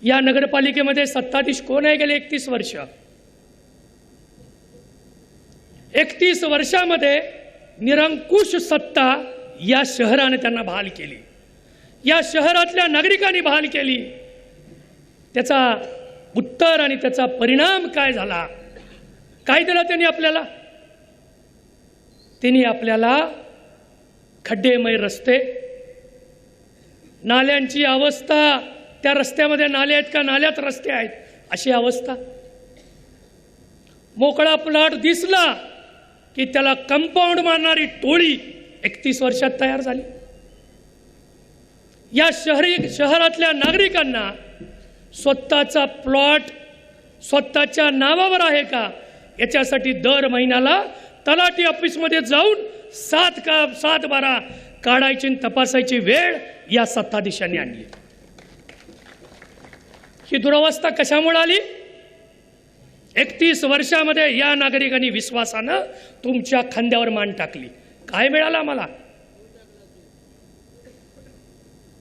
या नगरपालिकेमध्ये सत्ताधीश कोण आहे गेले 31 वर्ष? 31 वर्षामध्ये निरंकुश सत्ता या शहराने त्यांना बहाल केली, या शहरातल्या नागरिकांनी बहाल केली. त्याचा उत्तर आणि त्याचा परिणाम काय झाला? काय दिला त्यांनी आपल्याला? त्यांनी आपल्याला खड्डेमय रस्ते, नाल्यांची अवस्था, त्या रस्त्यामध्ये नाले आहेत का, नाल्यात रस्ते आहेत अशी अवस्था. मोकळा प्लॉट दिसला की त्याला कंपाऊंड मारणारी टोळी 31 वर्षात तयार झाली. या शहरातल्या नागरिकांना स्वतःचा प्लॉट स्वतःच्या नावावर आहे का याच्यासाठी दर महिन्याला तलाठी ऑफिसमध्ये जाऊन 7/12 काढायची तपासायची वेळ या सत्ताधीशांनी आणली. ही दुरवस्था कशामुळे आली? 31 वर्षामध्ये या नागरिकांनी विश्वासानं तुमच्या खांद्यावर मान टाकली. काय मिळालं आम्हाला?